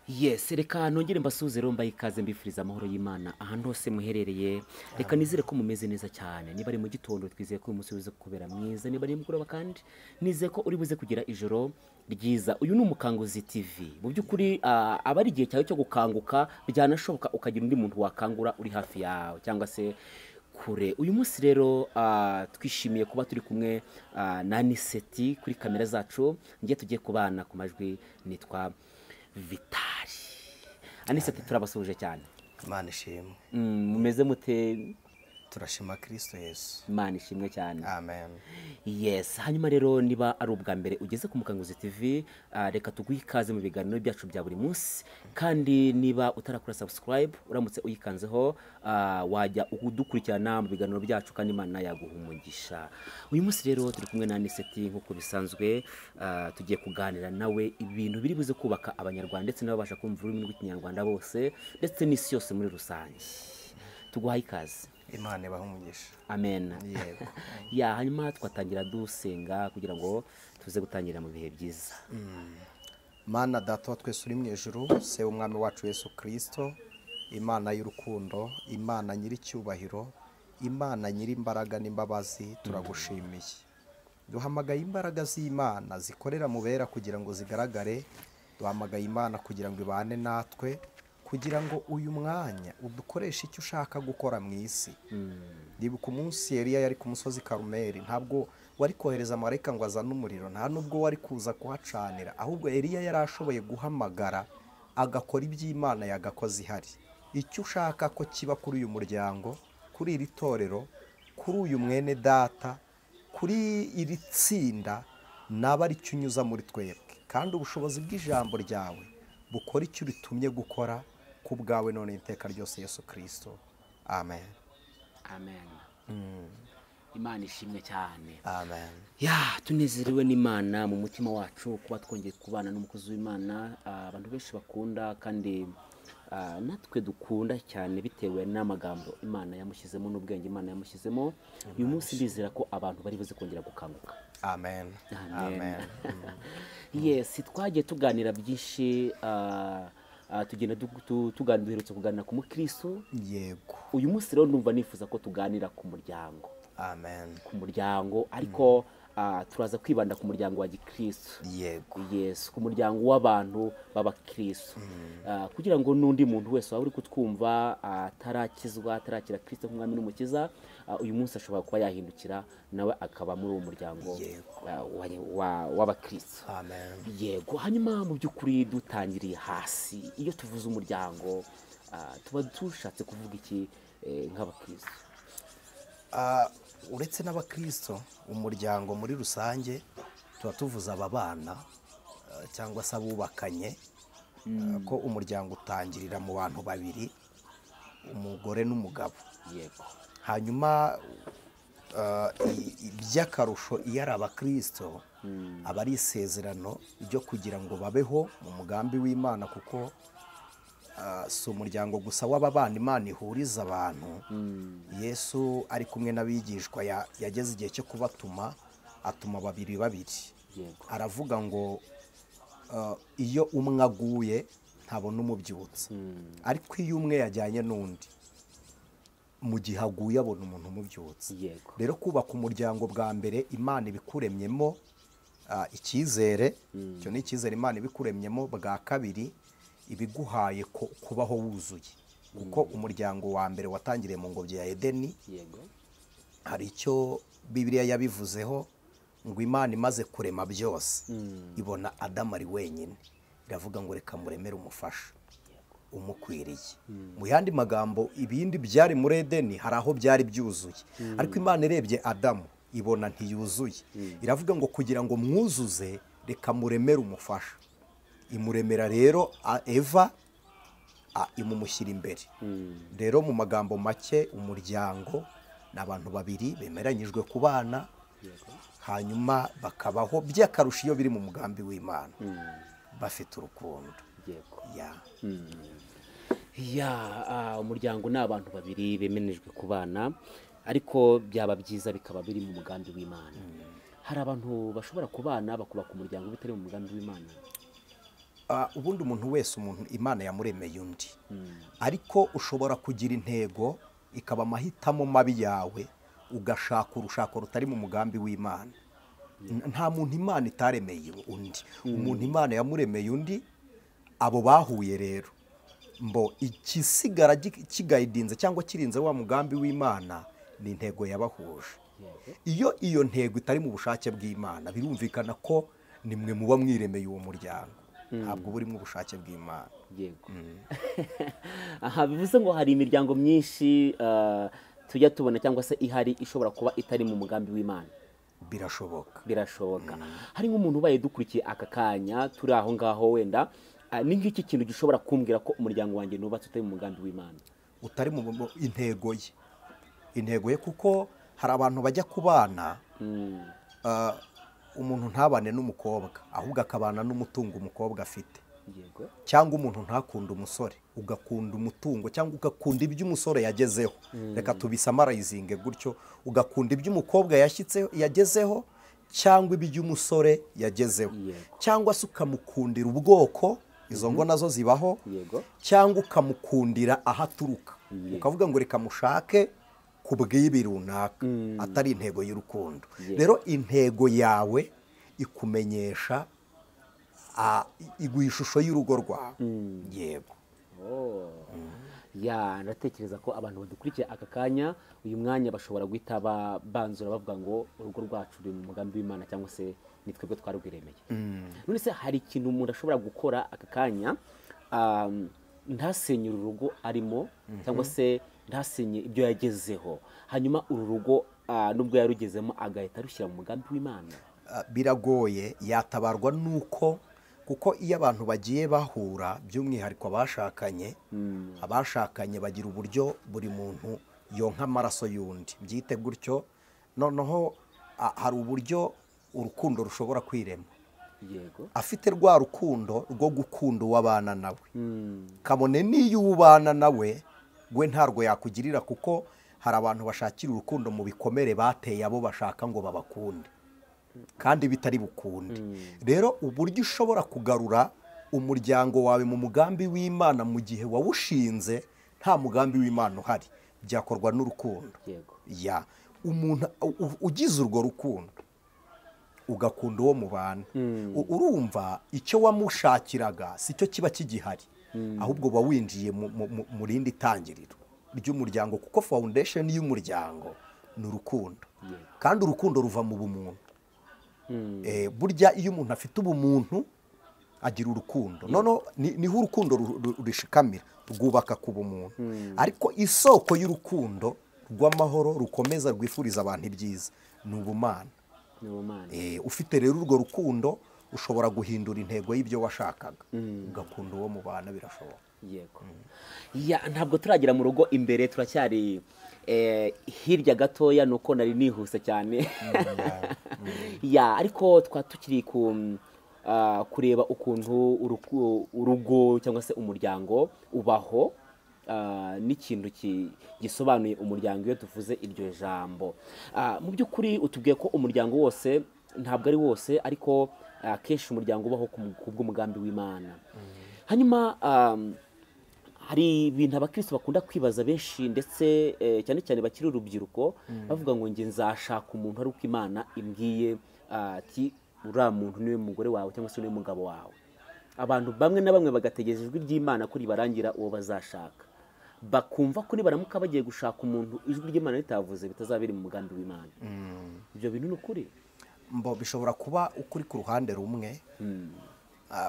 Yes, reka nongere mbasuze rero mbaye ikaze mbifuriza amahoro y'Imana ahantu hose muherereye. Reka nizere ko mumeze neza cyane. Niba ari mu gitondo twizeye ko uyu munsi uze kubera mwiza, niba ari mugoroba kandi nizeye ko uri buze kugira ijoro ryiza. Uyu ni Umukanguzi TV. Mu by'ukuri aba ari igihe cyawe cyo gukanguka, byanashoboka ukagira undi muntu wakangura uri hafi yawe cyangwa se kure. Uyu munsi rero twishimiye kuba turi kumwe na Anicet kuri kamera zacu. Ngiye tugiye kubana ku majwi, nitwa Vitali. Anicet turabasuje cyane. Imana ishimwe. Mumeze mute? Turashima Christo Yesu. Imana ishimwe cyane. Amen. Yes, hanyuma rero niba ari ubwa mbere ugeze ku Mukanguzi TV, reka tuguhe ikaze mu biganiro byacu bya buri munsi, kandi niba utarakora subscribe uramutse uyikanzeho wajya udukurikirana mu biganiro byacu kandi Imana yaguha umugisha. Uyu munsi rero turi kumwe na Anicet nk'uko bisanzwe, tugiye kuganira nawe ibintu biri buze kubaka abanyarwanda ndetse n'ababasha kumva ururimi rw'ikinyarwanda bose ndetse n'isi yose muri rusange. Tuguhaye ikaze. Imana ibahe umugisha. Amen. Yego. Ya, hanyuma twatangira dusenga kugira ngo tuze gutangira mu bihe byiza. Mana data wa twese uri mu ijuru, se umwami wacu Yesu Christo, Imana y'urukundo, Imana nyiricyubahiro, Imana nyirimbaraga n'imbabazi, turagushimiye. Duhamagaye imbaraga z'Imana zikorera mu bera kugira ngo zigaragare. Duhamagaye Imana kugira ngo ibane natwe, kugira ngo uyu mwanya udukoreshe icyo ushaka gukora mu isi. Ndibuka umunsi Eliya yari ku musozi Karumeli, ntabwo wari kohereza marayika ngo azane umuriro, nta nubwo wari kuza kuhacanira, ahubwo Eliya yari ashoboye guhamagara agakora iby'Imana yagakoze ihari. Icyo ushaka ko kiba kuri uyu muryango, kuri iri torero, kuri uyu mwene data, kuri iri tsinda, naba ari cyo unyuza muri twebwe, kandi ubushobozi bw'ijambo ryawe bukora icyo uritumye gukora ku bwawe none iteka ryose Yesu Kristo. Amen. Amen. Imana ishimwe cyane. Amen. Ya, tunezerewe n'Imana mu mutima wacu kuba twongeye kubana n'umukozi w'Imana, abantu benshi bakunda kandi natwe dukunda cyane bitewe n'amagambo Imana yamushyizemo n'ubwenge Imana yamushyizemo. Uyu munsi ndizera ko abantu bari buze kongera gukanguka. Amen. Amen. Yes, twagiye tuganira byinshi, tugenda duherutse kuganira ku mukristo. Yego. Uyu munsi rero ndumva nifuza ko tuganira ku muryango. Amen. Ku muryango, ariko turaza kwibanda ku muryango wa gikristo. Yego. Yes, ku muryango w'abantu b'abakristo. Kugira ngo n'undi muntu wese waba uri kutwumva atarakizwa, atarakira Kristo nk'umwami n'umukiza, uyu munsi ashobora kuba yahindukira nawe akaba muri uwo muryango w'abakristo. Amen. Yego, hanyuma mu by'ukuri dutangiriye hasi, iyo tuvuze umuryango tuba dushatse kuvuga iki nk'abakristo? Uretse n'abakristo, umuryango muri rusange tuba tuvuze ababana cyangwa se abubakanye, ko umuryango utangirira mu bantu babiri, umugore n'umugabo. Yego. Hanyuma by'akarusho iyo ari abakristo, aba ari isezerano ryo kugira ngo babeho mu mugambi w'Imana, kuko si umuryango gusa w'ababana Imana ihuriza abantu. Yesu ari kumwe n'abigishwa yageze igihe cyo kubatuma, atuma babiri babiri. Aravuga ngo iyo umwe aguye ntabona umubyutsa, ariko iyo umwe yajyanye n'undi, mu gihe aguye abona umuntu umubyutsa. Rero kubaka umuryango bwa mbere Imana ibikuremyemo icyizere, icyo ni icyizere Imana ibikuremyemo. Bwa kabiri ibiguhaye kubaho wuzuye, kuko umuryango wa mbere watangiriye mu ngobyi ya Edeni. Hari icyo Bibiliya yabivuzeho ngo Imana imaze kurema byose ibona Adamu ari wenyine, iravuga ngo reka muremere umufasha umukwiriye. Mu yandi magambo, ibindi byari muri Edeni hari aho byari byuzuye, ariko Imana irebye Adamu ibona ntiyuzuye, iravuga ngo kugira ngo mwuzuze reka muremere umufasha. Imuremera rero Eva, imumushyira imbere. Rero mu magambo make, umuryango ni abantu babiri bemeranyijwe kubana, hanyuma bakabaho by'akarusho iyo biri mu mugambi w'Imana, bafite urukundo. Umuryango ni abantu babiri bemeranyijwe kubana, ariko byaba byiza bikaba biri mu mugambi w'Imana. Hari abantu bashobora kubana bakubaka umuryango bitari mu mugambi w'Imana. ubundi umuntu wese imana yamuremeye undi, ariko ushobora kugira intego ikaba amahitamo mabi yawe ugashaka urushako rutari mu mugambi w'imana. nta muntu imana itaremeye undi, umuntu imana yamuremeye undi, abo bahuye rero mbo ikisigara kigayidinze cyangwa kirinze wa mugambi w'imana ni intego yabahuje. iyo ntego itari mu bushake bw'imana birumvikana ko nimwe muba mwiremeye uwo muryango, ntabwo buri mu bushake bw'imana. Yego. Aha bivuze ngo hari imiryango myinshi tujya tubona cyangwa se ihari ishobora kuba itari mu mugambi w'imana. Birashoboka. Hari nk'umuntu ubaye dukurikiye aka kanya turi aho ngaho, wenda ni nk'iki kintu gishobora kumbwira ko umuryango wanjye nubatse utari mu mugambi w'imana, utari mu intego ye, kuko hari abantu bajya kubana umuntu ntabane n'umukobwa ahubwo akabana n'umutungo umukobwa afite. Yego. Cyangwa umuntu ntakunda umusore ugakunda umutungo, cyangwa ugakunda ibyo umusore yagezeho. Reka tubisamarayizinge gutyo, ugakunda ibyo umukobwa yagezeho cyangwa ibyo umusore yagezeho. Cyangwa se ukamukundira ubwoko, izo ngo nazo zibaho. Cyangwa ukamukundira aho aturuka, ukavuga ngo reka mushake ku bw'ibi runaka, atari intego y'urukundo. Rero intego yawe ikumenyesha, iguha ishusho y'urugo rwawe. Yego. Ndatekereza ko abantu badukurikiye aka kanya uyu mwanya bashobora guhita banzura bavuga ngo urugo rwacu ruri mu mugambi w'imana, cyangwa se ni twebwe twarwiremeye. None se hari ikintu umuntu ashobora gukora aka kanya ntasenye uru rugo arimo, cyangwa se ntasenye ibyo yagezeho, hanyuma uru rugo nubwo yarugezemo agahita arushyira mu mugambi w'imana? Biragoye, yatabarwa nuko, kuko iyo abantu bagiye bahura, by'umwihariko abashakanye bagira uburyo buri muntu yonka amaraso y'undi, byite gutyo. Noneho hari uburyo urukundo rushobora kwirema. Yego. Afite rwa rukundo rwo gukunda uwabana nawe, kabone n'iyo ubana nawe we ntarwo yakugirira, kuko hari abantu bashakira urukundo mu bikomere bateye abo bashaka ngo babakunde, kandi bitari bukunde. Rero uburyo ushobora kugarura umuryango wawe mu mugambi w'imana mu gihe wawushinze nta mugambi w'imana uhari, byakorwa n'urukundo. Umuntu ugize urwo rukundo ugakunda uwo mubana, urumva icyo wamushakiraga si cyo kiba kigihari, ahubwo uba winjiye mu rindi tangiriro ry'umuryango, kuko foundation y'umuryango ni urukundo. Kandi urukundo ruva mu bumuntu. Burya iyo umuntu afite ubumuntu agira urukundo, niho urukundo rushikamira, rwubaka ku bumuntu. Ariko isoko y'urukundo rw'amahoro rukomeza rwifuriza abantu ibyiza ni ubumana. Ufite rero urwo rukundo ushobora guhindura intego y'ibyo washakaga, ugakunda uwo mubana, birashoboka. Yego. Ntabwo turagira mu rugo imbere, turacyari hirya gatoya, nuko nari nihuse cyane. Ariko tukiri kureba ukuntu urugo cyangwa se umuryango ubaho, n'ikintu gisobanuye umuryango iyo tuvuze iryo jambo. Mu by'ukuri utubwiye ko umuryango wose, ntabwo ari wose, ariko kenshi umuryango ubaho ku bw'umugambi w'imana. Hanyuma hari ibintu abakristo bakunda kwibaza benshi, ndetse cyane cyane bakiri urubyiruko, bavuga ngo njye nzashaka umuntu ari uko imana imbwiye ati uriya muntu niwe mugore wawe cyangwa se niwe mugabo wawe. Abantu bamwe na bamwe bagategereza ijwi ry'imana ko ribarangira uwo bazashaka, bakumva ko nibaramuka bagiye gushaka umuntu ijwi ry'imana ritavuze bitazabiri mu mugambi w'imana. Ibyo bintu ni ukuri? Bishobora kuba ukuri ku ruhande rumwe,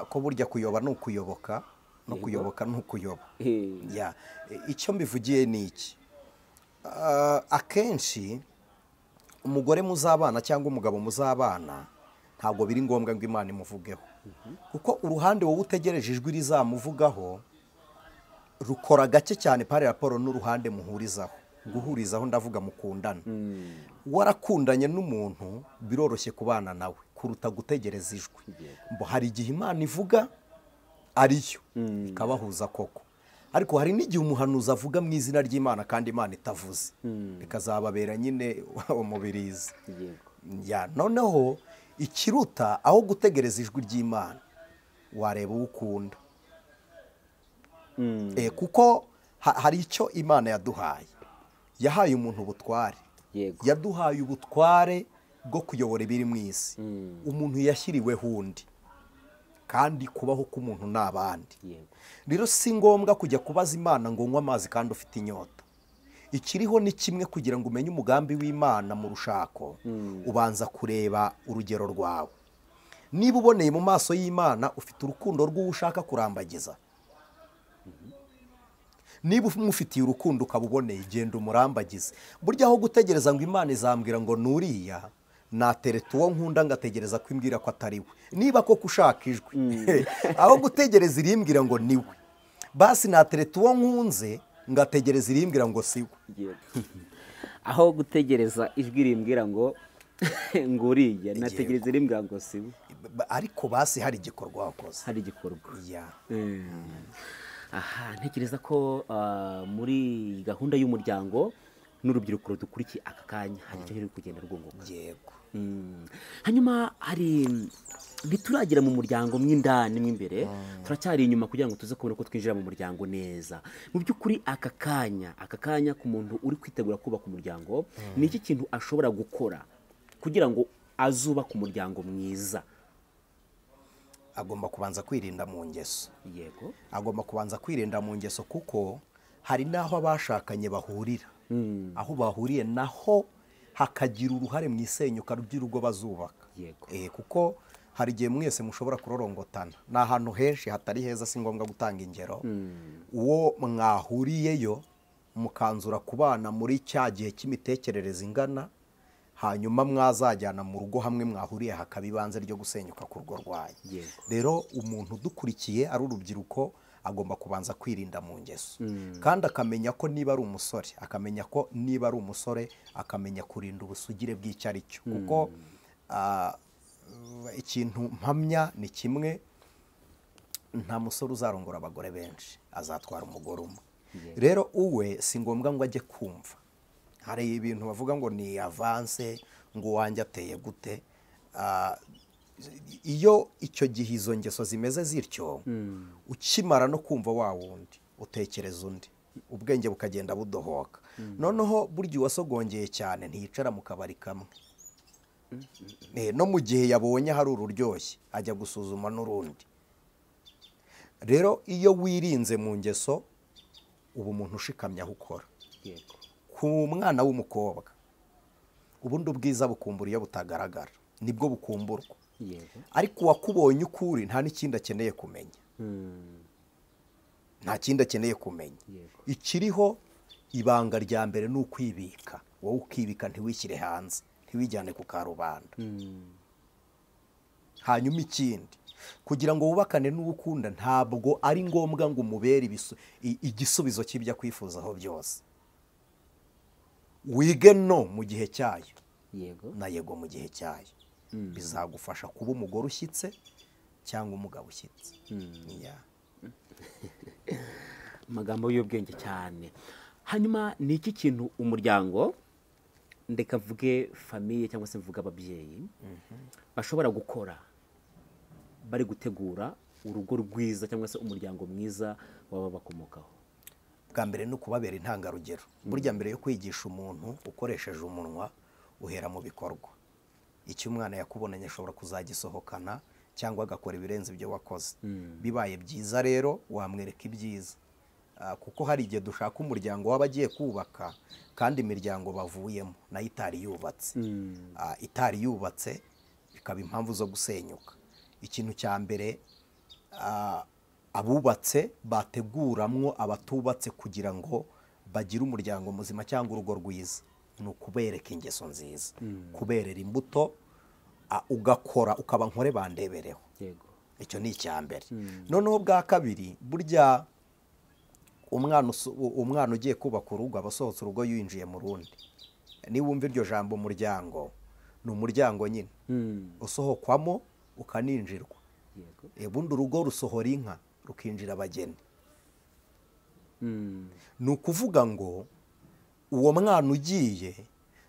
ko burya kuyoba ni ukuyoboka, no kuyoboka ni ukuyoba. Icyo mbivugiye ni iki: akenshi umugore muzabana cyangwa umugabo muzabana ntabwo biri ngombwa ngo imana imuvugeho, kuko uruhande wowe utegereje ijwi rizamuvugaho rukora gake cyane pari raporo n'uruhande muhurizaho. Guhurizaho ndavuga mukundana. Warakundanye n'umuntu biroroshye kubana nawe kuruta gutegereza ijwi. Hari igihe imana ivuga ariyo ikabahuza koko, ariko hari n'igihe umuhanuzi avuga mu izina ry'imana kandi imana itavuze, bikazababera nyine umubirizi. Noneho ikiruta aho gutegereza ijwi ry'imana wareba uwo ukunda. Kuko hari icyo Imana yaduhaye, yahaye umuntu ubutware, yaduhaye ubutware bwo kuyobora ibiri mu isi. Umuntu yashyiriweho undi, kandi kubaho k'umuntu ni abandi. Rero si ngombwa kujya kubaza Imana ngo nywe amazi kandi ufite inyota. Ikiriho ni kimwe, kugira ngo umenye umugambi w'Imana mu rushako, ubanza kureba urugero rwawe. Niba uboneye mu maso y'Imana, ufite urukundo rw'uwo ushaka kurambagiza. Niba umufitiye urukundo ukaba uboneye, genda umurambagize. Burya aho gutegereza ngo Imana izambwira ngo nuriya, natereta uwo nkunda ngategereza ko imbwira ko atari we. Niba koko ushaka ijwi, aho gutegereza irimbwira ngo ni we, basi natereta uwo nkunze ngategereza irimbwira ngo si we. Aho gutegereza ijwi rimbwira ngo nguriya, nategereza irimbwira ngo si we. Ariko basi hari igikorwa wakoze, hari igikorwa. Aha, ntekereza ko muri gahunda y'umuryango n'urubyiruko dukurikiye aka kanya hari icyo ruri kugenda rwunguka. Yego. Hanyuma hari ntituragira mu muryango mw'indani mw'imbere, turacyari inyuma kugira ngo tuze kubona ko twinjira mu muryango neza. Mu by'ukuri aka kanya ku muntu uri kwitegura kubaka umuryango, ni iki kintu ashobora gukora kugira ngo azubake umuryango mwiza? Agomba kubanza kwirinda mu ngeso. Yego. Agomba kubanza kwirinda mu ngeso, kuko hari n'aho abashakanye bahurira. Aho bahuriye naho hakagira uruhare mu isenyuka ry'urugo bazubaka. Yego. Kuko hari igihe mwese mushobora kurorongotana, ni ahantu henshi hatari heza, si ngombwa gutanga ingero. Uwo mwahuriyeyo mukanzura kubana muri cya gihe cy'imitekerereze ingana, hanyuma mwazajyana mu rugo hamwe mwahuriye, hakaba ibanze ryo gusenyuka ku rugo rwanyu. Rero umuntu udukurikiye ari urubyiruko agomba kubanza kwirinda mu ngeso, kandi akamenya ko niba ari umusore, akamenya kurinda ubusugire bw'icyo ari cyo. Kuko ikintu mpamya ni kimwe, nta musore uzarongora abagore benshi, azatwara umugore umwe. Rero uwe si ngombwa ngo ajye kumva. Hari ibintu bavuga ngo ni avance, ngo uwanjye ateye gute. Iyo icyo gihe izo ngeso zimeze zityo, ukimara no kumva wa wundi utekereza undi, ubwenge bukagenda budohoka. Noneho burya uwasogongeye cyane ntiyicara mu kabari kamwe. No mu gihe yabonye hari ururyoshye ajya gusuzuma n'urundi. Rero iyo wirinze mu ngeso, ubu umuntu ushikamye aho ukora. Ku mwana w'umukobwa, ubundi ubwiza bukumbura iyo butagaragara, nibwo bukumburwa. Ariko uwakubonye ukuri nta n'ikindi akeneye kumenya. Nta kindi akeneye kumenya. Ikiriho ibanga rya mbere ni ukwibika. Wowe ukibika, ntiwishyire hanze, ntiwijyane ku karubanda. Hanyuma ikindi, kugira ngo wubakane n'uwukunda, ntabwo ari ngombwa ngo umubere igisubizo cy'ibyo akwifuzaho byose. Wige no mu gihe cyayo, na yego mu gihe cyayo. Bizagufasha kuba umugore ushyitse cyangwa umugabo ushyitse. Amagambo y'ubwenge cyane. Hanyuma ni iki kintu umuryango, ndeka mvuge famiye cyangwa se mvuge ababyeyi, bashobora gukora bari gutegura urugo rwiza cyangwa se umuryango mwiza waba bakomokaho? Bwa mbere ni ukubabera intangarugero. Burya mbere yo kwigisha umuntu ukoresheje umunwa, uhera mu bikorwa. Icyo umwana yakubonanye ashobora kuzagisohokana cyangwa agakora ibirenze ibyo wakoze. Bibaye byiza rero wamwereka ibyiza. Kuko hari igihe dushaka umuryango w'abagiye kubaka, kandi imiryango bavuyemo nayo itari yubatse. Itari yubatse bikaba impamvu zo gusenyuka. Ikintu cya mbere, abubatse bateguramwo abatubatse kugira ngo bagire umuryango muzima cyangwa urugo rwiza, ni ukubereka ingeso nziza, kuberera imbuto, ugakora ukaba nkore bandebereho. Icyo ni icya mbere. Noneho bwa kabiri, burya umwana ugiye kubaka urugo aba asohotse urugo yinjiye mu rundi. Niba wumva iryo jambo umuryango, ni umuryango nyine usohokwamo ukaninjirwa. Ubundi urugo rusohora inka rukinjira abageni. Ni ukuvuga ngo uwo mwana ugiye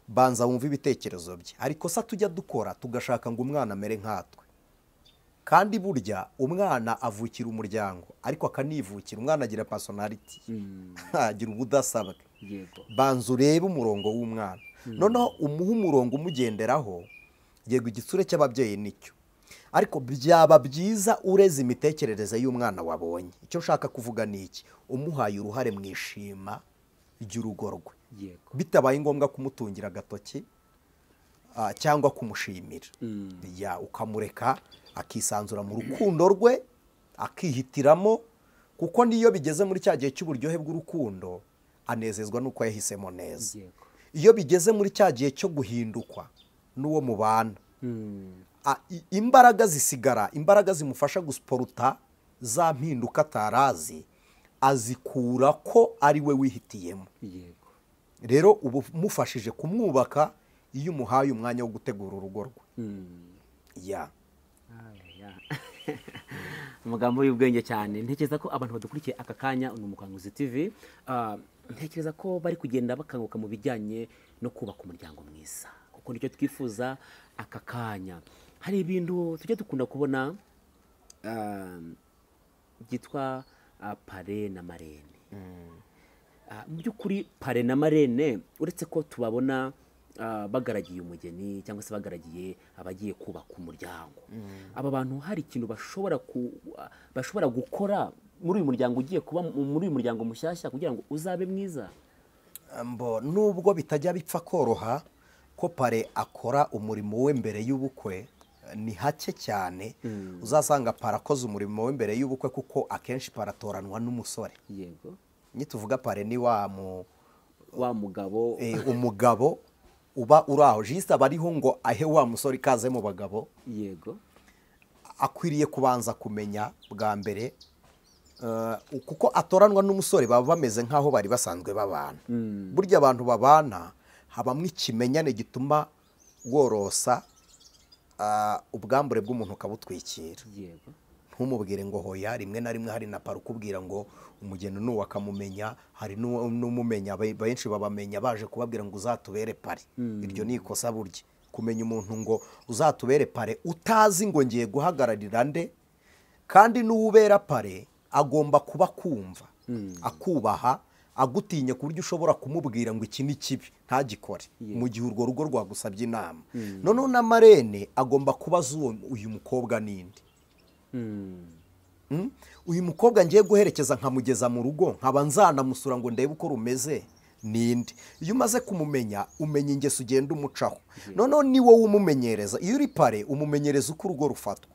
banza wumva ibitekerezo bye. Ariko se tujya dukora tugashaka ngo umwana amere nkatwe, kandi burya umwana avukira umuryango ariko akanivukira. Umwana agira personality, agira ubudasabwe. yego Banza urebe umurongo w'umwana, noneho umuha umurongo umugenderaho. Yego igitsure cy'ababyeyi nicyo, ariko byaba byiza ureze imitekerereze y'umwana wabonye. Icyo nshaka kuvuga ni iki: umuhaye uruhare mu ishima ry'urugo rwe, yego bitabaye ngombwa kumutungira agatoki cyangwa kumushimira. Ukamureka akisanzura mu rukundo rwe, akihitiramo, kuko niyo bigeze muri cya gihe cy'uburyohe bw'urukundo anezezwa n'uko yahisemo neza. yego Iyo bigeze muri cya gihe cyo guhindukwa n'uwo mubana, imbaraga zisigara, imbaraga zimufasha gusiporuta za mpinduka atarazi, azikura ko ari we wihitiyemo. yego Rero ubu umufashije kumwubaka iyo umuhaye umwanya wo gutegura urugo rwe. amagambo y'ubwenge cyane. Ntekereza ko abantu badukurikiye aka kanya ni Umukanguzi TV, ntekereza ko bari kugenda bakanguka mu bijyanye no kubaka umuryango mwiza, kuko nicyo twifuza aka kanya. Hari ibintu tujya dukunda kubona byitwa pare na marene. Mu by'ukuri pare na marene, uretse ko tubabona bagaragiye umugeni cyangwa se bagaragiye abagiye kubaka umuryango, aba bantu hari ikintu bashobora gukora muri uyu muryango ugiye kuba muri uyu muryango mushyashya kugira ngo uzabe mwiza. Nubwo bitajya bipfa koroha ko pare akora umurimo we mbere y'ubukwe, ni hake cyane uzasanga pare akoze umurimo we mbere y'ubukwe, kuko akenshi paratoranwa n'umusore. yego Nituvuga pare ni wa mugabo umugabo uba uri aho jisita aba ariho ngo ahe wa musore ikaze mu bagabo. yego Akwiriye kubanza kumenya bwa mbere, kuko atoranwa n'umusore baba bameze nk'aho bari basanzwe babana. Burya abantu babana habamo ikimenyane gituma worosa ubwambure bw'umuntu ukabutwikira. yego Ntumubwire ngo hoya. Rimwe na rimwe hari na pare ukubwira ngo umugeni n'uwo akamumenya, hari n'umumenya, benshi babamenya baje kubabwira ngo uzatubere pare. Iryo ni ikosa burya, kumenya umuntu ngo uzatubere pare utazi ngo ngiye guhagararira nde. Kandi n'uwubera pare agomba kuba kumva, akubaha, agutinya ku buryo ushobora kumubwira ngo iki ni kibi ntagikore mu gihe urwo rugo rwagusabye inama. Noneho na marene agomba kubaza uyu mukobwa ninde. Uyu mukobwa ngiye guherekeza nkamugeza mu rugo, nkaba nzanamusura ngo ndebe uko rumeze, ninde. Iyo umaze kumumenya umenya ingeso ugenda umucaho. Noneho ni wowe umumenyereza. Iyo uri pare umumenyereza uko urugo rufatwa.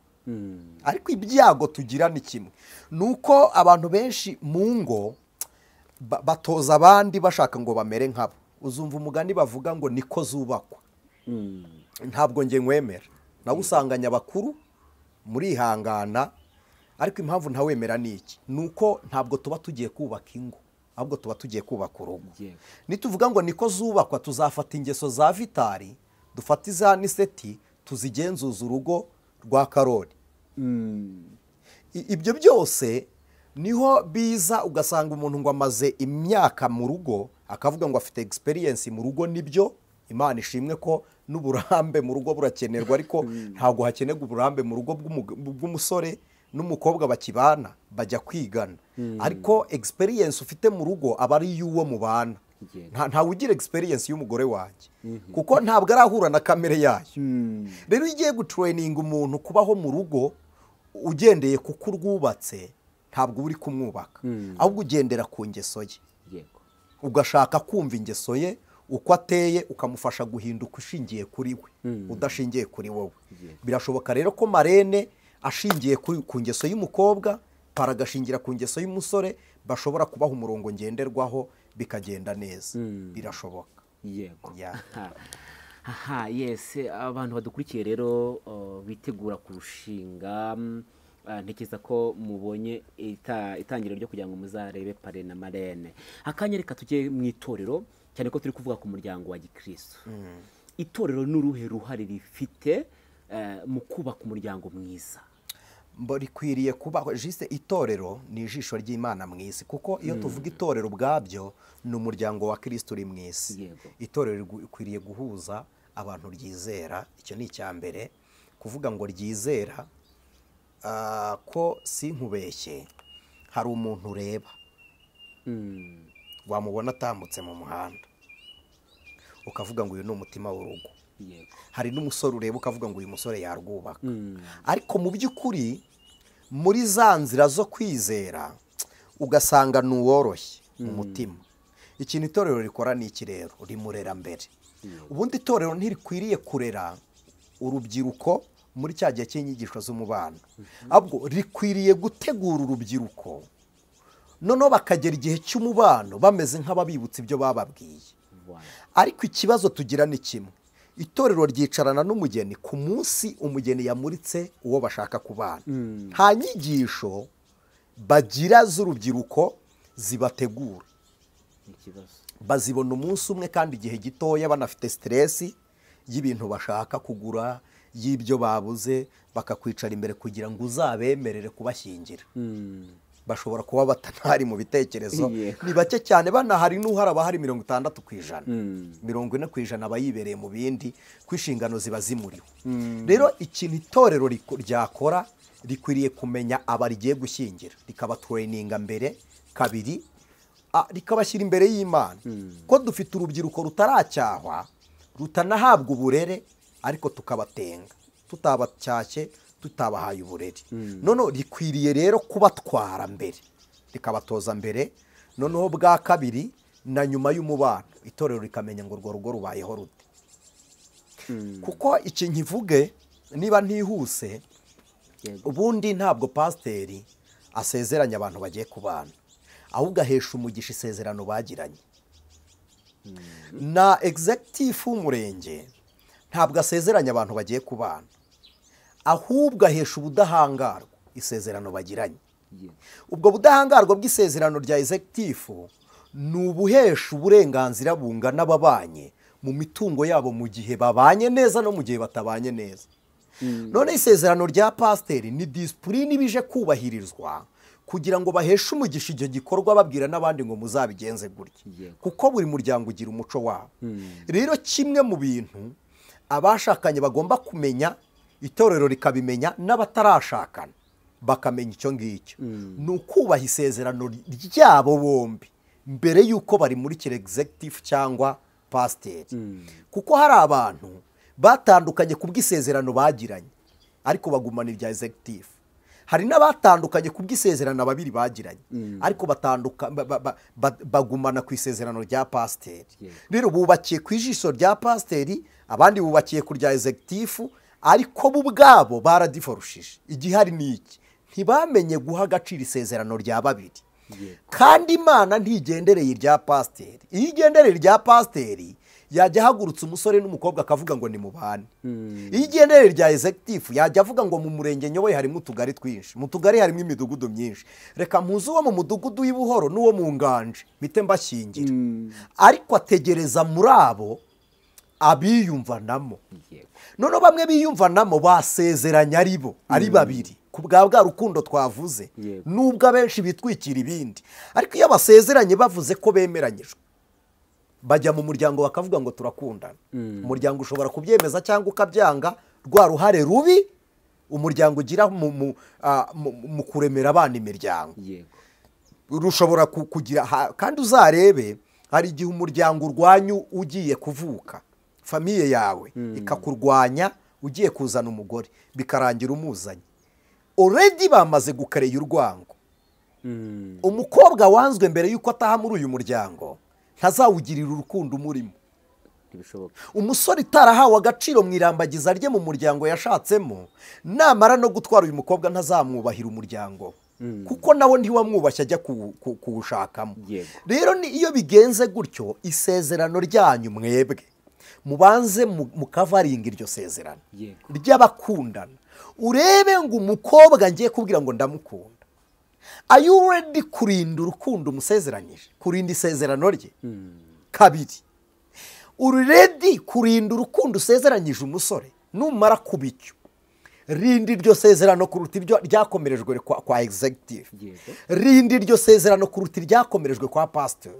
Ariko ibyago tugira ni kimwe, ni uko abantu benshi mu ngo batoza abandi bashaka ngo bamere nkabo. Uzumva umugani bavuga ngo niko zubakwa. Ntabwo nge nkwemera. Nawe usanganya abakuru murihangana, ariko impamvu ntawemera ni iki? Ni uko ntabwo tuba tugiye kubaka ingo, ahubwo tuba tugiye kubaka urugo. Nituvuga ngo niko zubakwa, tuzafata ingeso za Vitali, dufata iza Anicet, tuzigenzuza urugo rwa Karoli. Ibyo byose niho biza ugasanga umuntu ngo amaze imyaka mu rugo, akavuga ngo afite experience mu rugo. Nibyo, Imana ishimwe ko n'uburambe mu rugo burakenerwa, ariko ntabwo hakenerwa uburambe mu rugo bw'umusore n'umukobwa bakibana bajya kwigana. Ariko experience ufite mu rugo aba ari y'uwo mubana. Ntawe ugira experience y'umugore wanjye, kuko ntabwo arahura na kamere yayo. Rero ugiye gutraininga umuntu kubaho mu rugo ugendeye kuko urwubatse, ntabwo uri kumwubaka, ahubwo ugendera ku ngeso ye. Ugashaka kumva ingeso ye uko ateye, ukamufasha guhinduka ushingiye kuri we, udashingiye kuri wowe. Birashoboka rero ko marene ashingiye ku ngeso y'umukobwa, para agashingira ku ngeso y'umusore, bashobora kubaha umurongo ngenderwaho bikagenda neza. Birashoboka. yego yes. Abantu badukurikiye rero bitegura kurushinga, ntekereza ko mubonye itangiriro ryo kugira ngo muzarebe pare na marene. Akanya reka tujye mu itorero, cyane ko turi kuvuga ku muryango wa Gikristo. Itorero n'uruhe ruhare rifite mu kubaka umuryango mwiza? Rikwiriye kuba jiste itorero ni ijisho ry'Imana mu isi, kuko iyo tuvuga itorero ubwabyo ni umuryango wa Kristo uri mu isi. Itorero rikwiriye guhuza abantu ryizera. Icyo ni icya mbere. Kuvuga ngo ryizera ko sinkubeshye hari umuntu ureba wamubona atambutse mu muhanda ukavuga ngo uyu ni umutima w'urugo. Hari n'umusore ureba ukavuga ngo uyu musore yarwubaka. Ariko mu by'ukuri muri za nzira zo kwizera ugasanga ni uworoshye mu mutima. Ikintu itorero rikora ni iki rero? Rimurera mbere. Ubundi itorero ntirikwiriye kurera urubyiruko muri cya gihe cy'inyigisho z'umubano, ahubwo rikwiriye gutegura urubyiruko noneho bakagera igihe cy'umubano bameze nk'ababibutsa ibyo bababwiye. Ariko ikibazo tugira ni kimwe, itorero ryicarana n'umugeni ku munsi umugeni yamuritse uwo bashaka kubana. Nta nyigisho bagira z'urubyiruko zibategura, bazibona umunsi umwe kandi igihe gitoya banafite stress y'ibintu bashaka kugura, y'ibyo babuze, bakakwicara imbere kugira ngo uzabemerere kubashyingira. Bashobora kuba batanari mu bitekerezo, ni bake cyane, banahari n'uharaba hari 60%, 40% abayibereye mu bindi, kwishingano ziba zimuriho. Rero ikintu itorero ryakora rikwiriye kumenya abarigiye gushyingira, rikaba traininga mbere, kabiri rikabashyira imbere y'Imana. Ko dufite urubyiruko rutaracyahwa, rutanahabwa uburere, ariko tukabatenga, tutabacyashye, tutabahaye uburere. Noneho rikwiriye rero kubatwara mbere, rikabatoza mbere, noneho bwa kabiri na nyuma y'umubano itorero rikamenya ngo urwo rugo rubayeho rute. Kuko iki nkivuge niba ntihuse, ubundi ntabwo pasiteri asezeranya abantu bagiye kubana, ahubwo ahesha umugisha isezerano bagiranye. Na executive w'umurenge ntabwo asezeranya abantu bagiye kubana, ahubwo ahesha ubudahangarwa isezerano bagiranye. Ubwo budahangarwa bw'isezerano rya executive ni ubuhesha uburenganzira bungana ababanye mu mitungo yabo mu gihe babanye neza no mu gihe batabanye neza. None isezerano rya pasiteri ni disipurine ibije kubahirizwa kugira ngo baheshe umugisha icyo gikorwa, babwira n'abandi ngo muzabigenze gutya, kuko buri muryango ugira umuco wabo. Rero kimwe mu bintu abashakanye bagomba kumenya, itorero rikabimenya, n'abatarashakana bakamenya icyo ngicyo, ni ukubaha isezerano ryabo bombi mbere y'uko bari muri executive cyangwa pasiteri. Kuko hari abantu batandukanye ku bw'isezerano bagiranye ariko bagumana irya executive. Hari n'abatandukanye ku bw'isezerano babiri bagiranye ariko bagumana ku isezerano rya pasiteri. Rero bubakiye ku ijisho rya pasiteri, abandi bubakiye ku rya executive, ariko bo ubwabo baradiforushije. Igihari ni iki? Ntibamenye guha agaciro isezerano rya babiri. Kandi Imana ntigendereye irya pasiteri. Iyo igendereye irya pasiteri yajya ahagurutsa umusore n'umukobwa akavuga ngo ni mubane. Iyo igendereye irya executive yajya avuga ngo mu murenge nyoboye harimo utugari twinshi, mu tugari harimo imidugudu myinshi, reka mpuze uwo mu mudugudu w'Ibuhoro n'uwo mu Nganje mpite mbashyingira. Ariko ategereza muri abo abiyumvanamo. Noneho bamwe biyumvanamo basezeranya ari babiri ku bwa rukundo twavuze, nubwo abenshi bitwikira ibindi. Ariko iyo basezeranye bavuze ko bemeranyijwe, bajya mu muryango bakavuga ngo turakundana. Umuryango ushobora kubyemeza cyangwa ukabyanga, rwa ruhare rubi umuryango ugira mu kuremera abana imiryango rushobora kugira. Kandi uzarebe, hari igihe umuryango urwanya ugiye kuvuka, famiye yawe ikakurwanya ugiye kuzana umugore, bikarangira umuzanye. Already bamaze gukareye urwango. Umukobwa wanzwe mbere y'uko ataha muri uyu muryango ntazawugirira urukundo umurimo. Umusore itarahawe agaciro mu irambagiza rye mu muryango yashatsemo, namara no gutwara uyu mukobwa ntazamwubahira umuryango, kuko nawe ntiwamwubashye ajya kuwushakamo. Rero iyo bigenze gutyo, isezerano ryanyu mwebwe mubanze mukavaringa iryo sezerano ry'abakundana. Urebe ngo umukobwa ngiye kubwira ngo ndamukunda, are you ready kurinda urukundo umusezeranyije, kurinda isezerano rye? Kabiri, uri ready kurinda urukundo usezeranyije umusore? Numara kubicyo, rinda iryo sezerano kuruta iryo ryakomerejwe kwa executive, rinda iryo sezerano kuruta iryakomerejwe kwa pasiteri.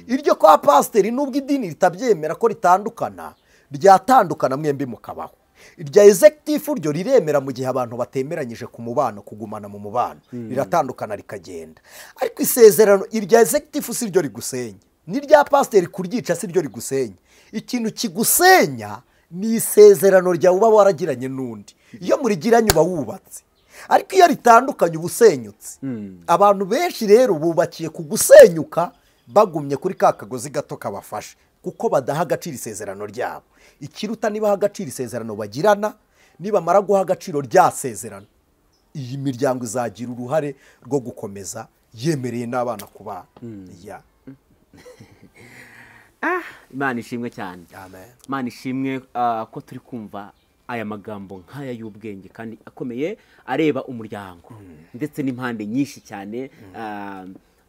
Iryo kwa pasiteri nubwo idini ritabyemera ko ritandukana, ryatandukana mwembi mukabaho. irya executive ryo riremera mu gihe abantu batemeranyije ku mubano, kugumana mu mubano, riratandukana rikagenda. Ariko isezerano irya executive si ryo rigusenya, n'irya pasiteri kuryica si ryo rigusenya. Ikintu kigusenya ni isezerano ryawe uba waragiranye n'undi. Iyo murigiranye uba wubatse, ariko iyo ritandukanye uba usenyutse. Abantu benshi rero bubakiye ku gusenyuka, bagumye kuri ka kagozi gato kabafashe, kuko badaha agaciro isezerano ryabo. Ikiruta nibaha agaciro isezerano bagirana, nibamara guha agaciro rya sezerano, iyi miryango izagira uruhare rwo gukomeza yemereye n'abana kubana. Imana ishimwe cyane. Amen. Imana ishimwe ko turi kumva aya magambo nk'aya y'ubwenge kandi akomeye areba umuryango ndetse n'impande nyinshi cyane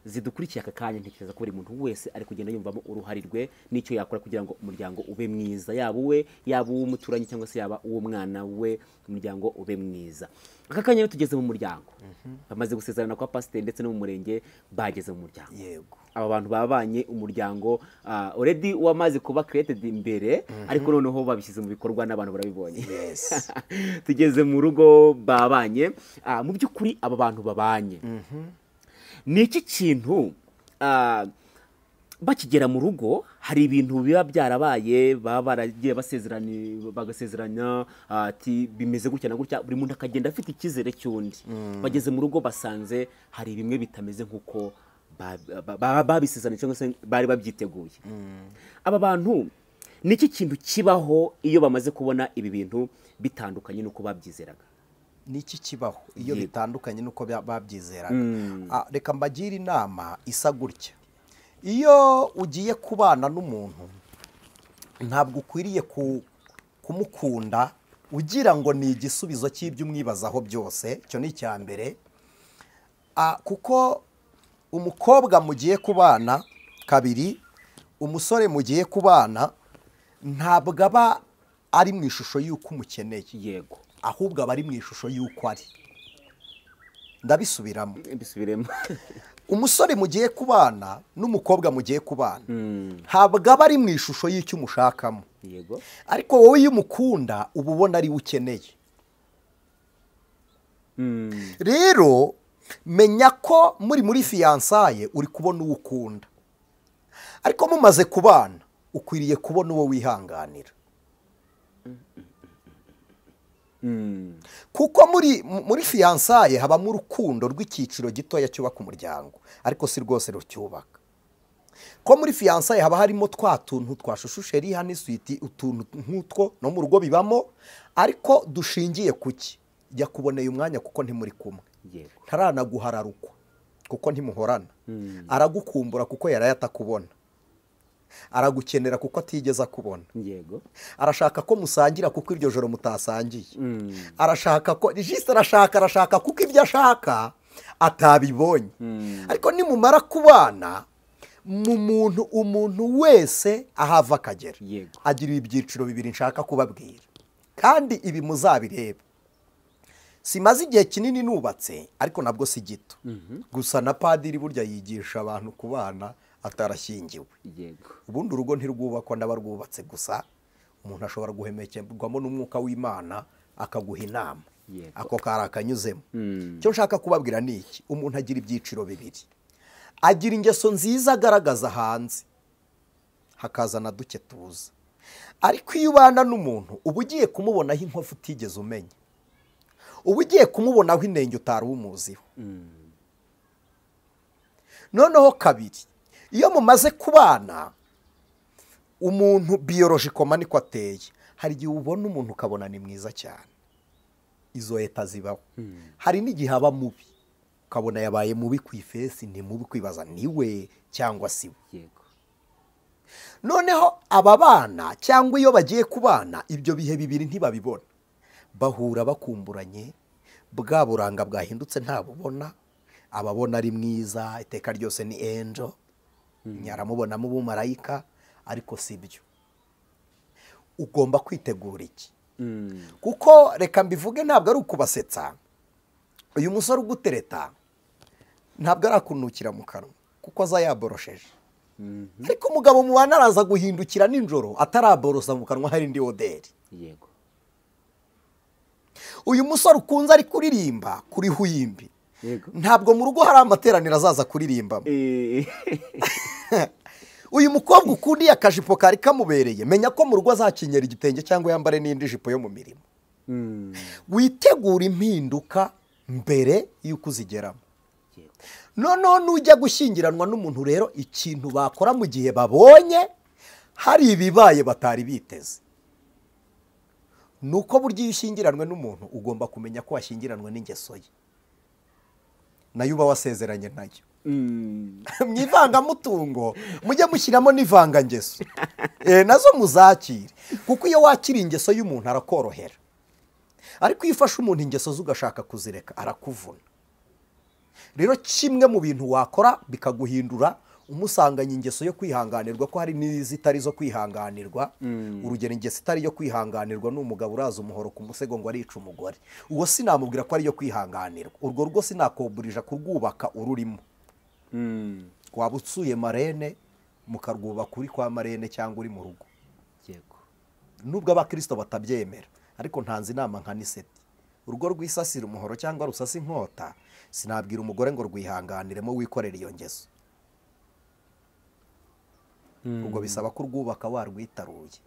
zidukurikiye aka kanya. Ntekereza ko buri muntu wese ari kugenda yumvamo uruhare rwe n'icyo yakora kugira ngo umuryango ube mwiza, yaba uwe, yaba uw'umuturanyi cyangwa se yaba uw'umwana we, umuryango ube mwiza. Aka kanya tugeze mu muryango, bamaze gusezerana kwa pasiteri ndetse no mu murenge bageze mu muryango. Yego. Aba bantu babanye umuryango already wamaze kuba created imbere, ariko noneho babishyize mu bikorwa n'abantu barabibonye. Yes. Tugeze mu rugo babanye. Mu by'ukuri aba bantu babanye, ni iki kintu bakigera mu rugo hari ibintu biba byarabaye, baba baragiye bagasezeranya ati bimeze gutya na gutya, buri muntu akagenda afite icyizere cy'undi. Bageze mu rugo basanze hari bimwe bitameze nk'uko babisezeranye cyangwa se bari babyiteguye. Aba bantu ni iki kintu kibaho iyo bamaze kubona ibi bintu bitandukanye n'uko babyizeraga? Niki kibaho iyo bitandukanye nuko babyizeraga? Reka mbagire inama isa gutya. Iyo ugiye kubana n'umuntu, ntabwo ukwiriye kumukunda ugira ngo ni igisubizo cy'ibyo umwibazaho byose. Icyo ni icya mbere. Kuko umukobwa mugiye kubana, kabiri umusore mugiye kubana, ntabwo aba ari mu ishusho y'uko umukeneye. Yego. Ahubwo aba ari mu ishusho y'uko ari. Ndabisubiramo. Umusore mugiye kubana n'umukobwa mugiye kubana, ntabwo aba ari mu ishusho y'icyo umushakamo. Yego. Ariko wowe iyo umukunda uba ubona ari we ukeneye. Rero menya ko muri fiyansaye uri kubona uwo ukunda, ariko mumaze kubana ukwiriye kubona uwo wihanganira. Kuko muri fiyansaye habamo urukundo rw'icyiciro gitoya cyubaka umuryango, ariko si rwose rucyubaka. Ko muri fiyansaye haba harimo twa tuntu twashushushe rihani switi, utuntu nk'utwo no mu rugo bibamo, ariko dushingiye kuki? Jya kuboneye umwanya kuko ntimuri kumwe. Ntaranaguhararukwa kuko ntimuhorana. Aragukumbura kuko yaraye atakubona. Aragukenera kuko atigeze akubona. Yego. Arashaka ko musangira kuko iryo joro mutasangiye. Arashaka ko arashaka kuko ibyo ashaka atabibonye. Ariko nimumara kubana, umuntu wese ahava akagera. Agira ibyiciro bibiri nshaka kubabwira, kandi ibi muzabireba. Simaze igihe kinini nubatse, ariko nabwo si gito. Gusa na padiri burya yigisha abantu kubana atarashyingiwe. Yego. Ubundi urugo ntirwubakwa n'abarwubatse gusa, umuntu ashobora guhemekerwamo n'umwuka w'Imana akaguha inama. Ako kari akanyuzemo. Icyo nshaka kubabwira ni iki: umuntu agira ibyiciro bibiri. Agira ingeso nziza agaragaza hanze, hakaza na duke tuza. Ariko iyo ubana n'umuntu uba ugiye kumubonaho inkovu utigeze umenya, uba ugiye kumubonaho inenge utari umuziho. Noneho kabiri, iyo mumaze kubana, umuntu biyolojikoma niko ateye. Hari igihe ubona umuntu ukabona ni mwiza cyane, izo leta zibaho. Hari n'igihe aba mubi, ukabona yabaye mubi ku ifesi, ni mubi kwibaza ni we cyangwa si we. Yego. Noneho aba bana cyangwa iyo bagiye kubana, ibyo bihe bibiri ntibabibona. Bahura bakumburanye, bwa buranga bwahindutse ntabubona. Ababona ari mwiza, iteka ryose ni angel, nyaramubonamo ubumarayika, ariko si byo. Ugomba kwitegura iki? Kuko reka mbivuge, ntabwo ari ukubasetsa. Uyu musore ugutereta ntabwo arakunukira mu kanwa kuko aza yaborosheje. Ariko umugabo mubana araza guhindukira ninjoro ataraborosa mu kanwa hari indi oderi. Yego. uyu musore ukunze ari kuririmba kuri huyimbi Yego. ntabwo mu rugo hari amateraniro azaza kuririmbamo. Uyu mukobwa ukundiye akajipo kari kamubereye, menya ko mu rugo azakenyera igitenge cyangwa yambare n'indi jipo yo mu mirimo. Witegura impinduka mbere y'uko uzigeramo. Noneho nujya gushyingiranwa n'umuntu rero, ikintu bakora mu gihe babonye hari ibibaye batari biteze, nuko burya iyo ushyingiranwe n'umuntu ugomba kumenya ko washyingiranwe n'ingeso ye nayo uba wasezeranye nayo. Mu ivangamutungo mujye mushyiramo n'ivangangeso nazo muzakire, kuko iyo wakira ingeso y'umuntu arakorohera, ariko iyo ufashe umuntu ingeso ze ugashaka kuzireka arakuvuna. Rero kimwe mu bintu wakora bikaguhindura, umusanganye ingeso yo kwihanganirwa, ko hari n'izitari zo kwihanganirwa. Urugero, ingeso itari yo kwihanganirwa ni umugabo uraza umuhoro ku musego ngo arica umugore. Uwo sinamubwira ko ari yo kwihanganirwa. Urwo rugo sinakuburija kurwubaka ururimo. Waba usuye marene mukarwubaka uri kwa marene cyangwa uri mu rugo. Yego. Nubwo abakristo batabyemera, ariko ntanze inama nka Anicet. Urugo rwisasira umuhoro cyangwa rusasa inkota, sinabwira umugore ngo rwihanganiremo wikorera iyo ngeso. Ubwo bisaba ko urwubaka warwitaruye.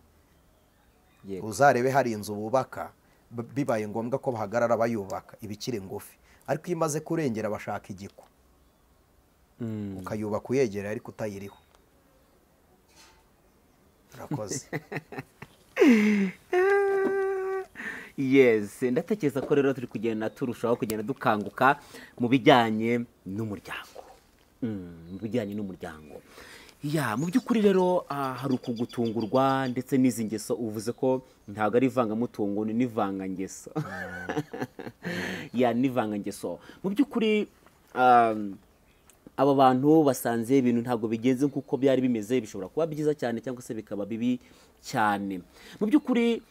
Uzarebe hari inzu bubaka bibaye ngombwa ko bahagarara bayubaka ibikiri ngufi, ariko iyo imaze kurengera bashaka igiko, ukayubaka uyegera ariko utayiriho. Urakoze. Yes, ndatekereza ko rero turi kugenda turushaho kugenda dukanguka mu bijyanye n'umuryango. Mu bijyanye n'umuryango. Ya, mu by'ukuri rero hari ukugutungurwa ndetse n'izi ngeso uvuze ko ntabwo ari ivangamutungo, ni n'ivangangeso. Ya, n'ivangangeso. Mu by'ukuri aba bantu basanze ibintu ntabwo bigenze nk'uko byari bimeze, bishobora kuba byiza cyane cyangwa se bikaba bibi cyane. Mu by'ukuri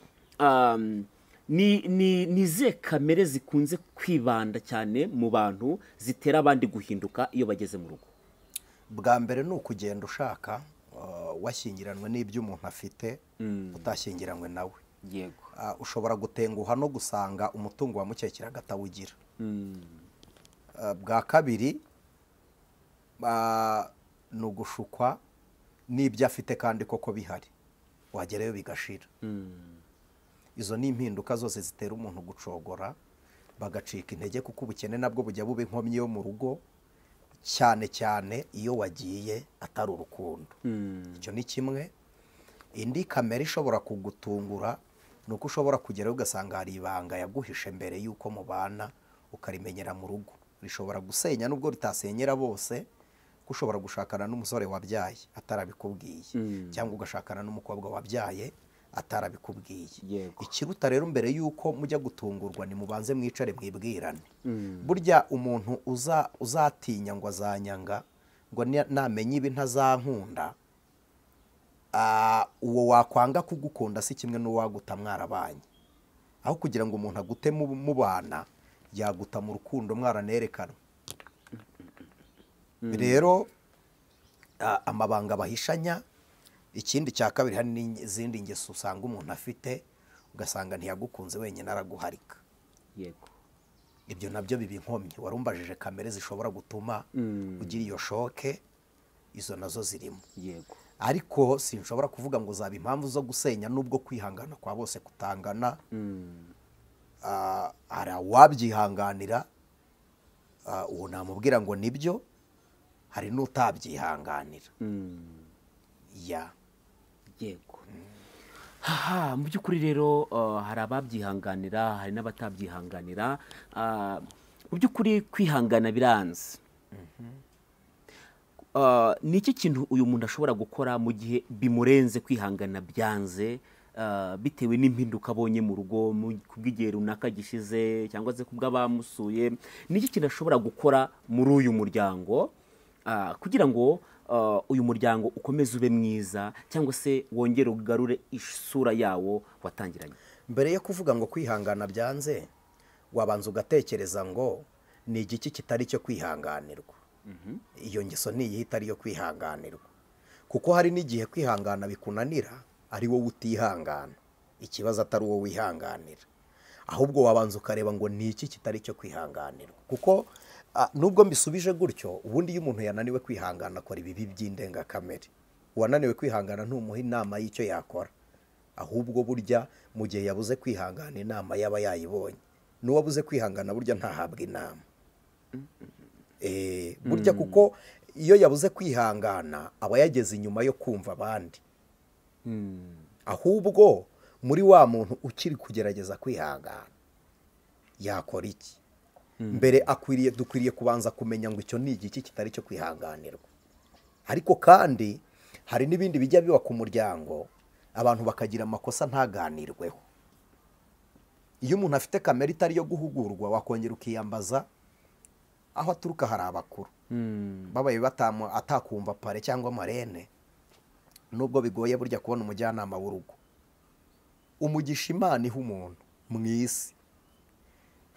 ni izihe kamere zikunze kwibanda cyane mu bantu zitera abandi guhinduka iyo bageze mu rugo? Bwa mbere ni ukugenda ushaka washyingiranwe n'ibyo umuntu afite utashyingiranywe nawe. Yego. Ushobora gutenguha no gusanga umutungo wa mukekera atawugira. Bwa kabiri ni ugushukwa n'ibyo afite kandi koko bihari, wagerayo bigashira. Izo ni impinduka zose zitera umuntu gucogora, bagacika intege, kuko ubukene nabwo bujya buba inkomyi yo mu rugo, cyane cyane iyo wagiye atari urukundo. Icyo ni kimwe. Indi kamere ishobora kugutungura ni uko ushobora kugeraho ugasanga hari ibanga yaguhishe mbere y'uko mubana ukarimenyera mu rugo. Rishobora gusenya nubwo ritasenyera bose, ko ushobora gushakana n'umusore wabyaye atarabikubwiye, cyangwa ugashakana n'umukobwa wabyaye atarabikubwiye. Ikiruta rero mbere y'uko mujya gutungurwa ni mubanze mwicare mwibwirane. Burya umuntu uzatinya ngo azanyanga, ngo namenye ibi ntazankunda, uwo wakwanga kugukunda si kimwe n'uwaguta mwarabanye. Aho kugira ngo umuntu agute mubana, yaguta mu rukundo mwaranerekana. Rero amabanga bahishanya. Ikindi cya kabiri, hari n'izindi ngeso usanga umuntu afite ugasanga ntiyagukunze wenyine araguharika. Yego. Ibyo nabyo biba inkomyi. Warumbajije kamere zishobora gutuma ugira iyo shoke, izo nazo zirimo. Yego. Ariko sinshobora kuvuga ngo zaba impamvu zo gusenya, nubwo kwihangana kwa bose kutangana. Hari uwabyihanganira, uwo namubwira ngo nibyo, hari n'utabyihanganira. Ya. Yego. Mu by'ukuri rero hari ababyihanganira, hari n'abatabyihanganira. Mu by'ukuri kwihangana biranze. Ni iki kintu uyu muntu ashobora gukora mu gihe bimurenze kwihangana byanze, bitewe n'impinduka abonye mu rugo, ku bw'igihe runaka gishize cyangwa se ku bw'abamusuye? Ni iki kintu ashobora gukora muri uyu muryango kugira ngo uyu muryango ukomeze ube mwiza, cyangwa se wongere ugarure isura yawo watangiranye? Mbere yo kuvuga ngo kwihangana byanze, wabanza ugatekereza ngo ni igiki kitari cyo kwihanganirwa. Iyo ngeso niyi itari yo kwihanganirwa, kuko hari n'igihe kwihangana bikunanira ari wowe utihangana, ikibazo atari wowe wihanganira. ahubwo wabanza ukareba ngo ni iki kitari cyo kwihanganirwa. Kuko nubwo mbisubije gutyo, ubundi iyo umuntu yananiwe kwihangana akora ibibi by'indengakamere. Uwananiwe kwihangana ntumuha inama y'icyo yakora, ahubwo burya mu gihe yabuze kwihangana inama yaba yayibonye. N'uwabuze kwihangana burya ntahabwa inama. Burya kuko iyo yabuze kwihangana aba yageze inyuma yo kumva abandi. Ahubwo muri wa muntu ukiri kugerageza kwihangana yakora iki? Mbere dukwiriye kubanza kumenya ngo icyo ni igiki kitari cyo kwihanganirwa. Ariko kandi hari n'ibindi bijya biba ku muryango, abantu bakagira amakosa ntaganirweho. Iyo umuntu afite kamere itari yo guhugurwa, wakongera ukiyambaza aho aturuka hari abakuru babaye atakumva pare cyangwa marene. Nubwo bigoye burya kubona umujyanama w'urugo. Umugisha Imana iha umuntu mu isi,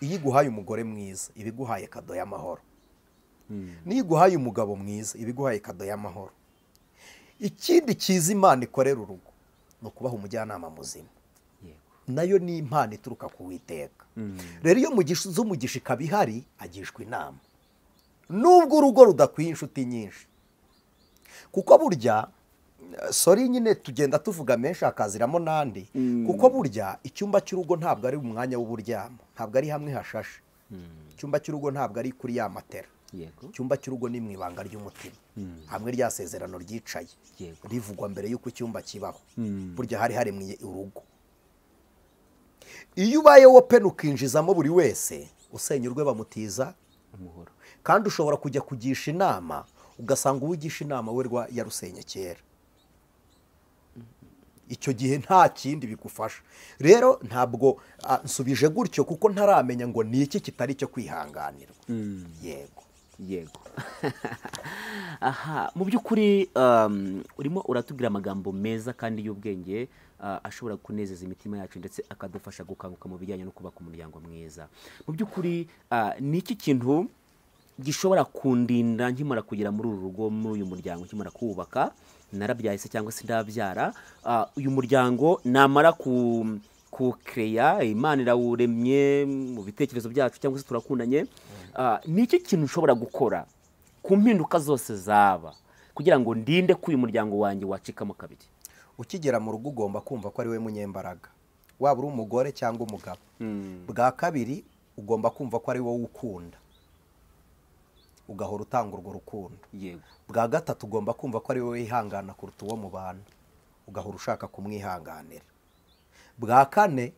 iyo iguhaye umugore mwiza iba iguhaye kado y'amahoro. Niyo iguhaye umugabo mwiza iba iguhaye kado y'amahoro. Ikindi cyiza Imana ikorera urugo ni ukubaha umujyanama muzima, nayo ni impano ituruka ku Uwiteka. Rero iyo umugisha ikaba ihari, agishwa inama. Nubwo urugo rudakwiye inshuti nyinshi, kuko burya nyine tugenda tuvuga menshi hakaziramo n'andi, kuko burya icyumba cy'urugo ntabwo ari umwanya w'uburyamo, ntabwo ari hamwe hashashe. Icyumba cy'urugo ntabwo ari kuri ya matera. Icyumba cy'urugo ni mu ibanga ry'umutima, hamwe rya sezerano ryicaye rivugwa mbere y'uko icyumba kibaho. Burya hari haremye urugo. Iyo ubaye wowe ukinjizamo buri wese, usenya urwe bamutiza umuhoro. Kandi ushobora kujya kugisha inama ugasanga uwigisha inama we yarusenye kera. Icyo gihe nta kindi bigufasha. Rero ntabwo nsubije gutyo kuko ntaramenya ngo ni iki kitari cyo kwihanganirwa. Yego. Aha, mu by'ukuri urimo uratubwira amagambo meza kandi y'ubwenge ashobora kunezeza imitima yacu ndetse akadufasha gukanguka mu bijyanye no kubaka umuryango mwiza. Mu by'ukuri ni iki kintu gishobora kundinda nkimara kugera muri uru rugo, muri uyu muryango, nkimara kuwubaka, narabyaye se cyangwa se ndabyara, uyu muryango namara kuwukereya, Imana irawuremye mu bitekerezo byacu cyangwa se turakundanye, ni iki kintu ushobora gukora ku mpinduka zose zaba kugira ngo ndinde ko uyu muryango wanjye wacikamo kabiri? Ukigera mu rugo ugomba kumva ko ari we munyembaraga, waba uri umugore cyangwa umugabo. Bwa kabiri ugomba kumva ko ari wowe ukunda, ugahora utanga urwo rukundo. Bwa gatatu ugomba kumva ko ari wowe wihangana kuruta uwo mu bantu, ugahora ushaka kumwihanganira. Bwa kane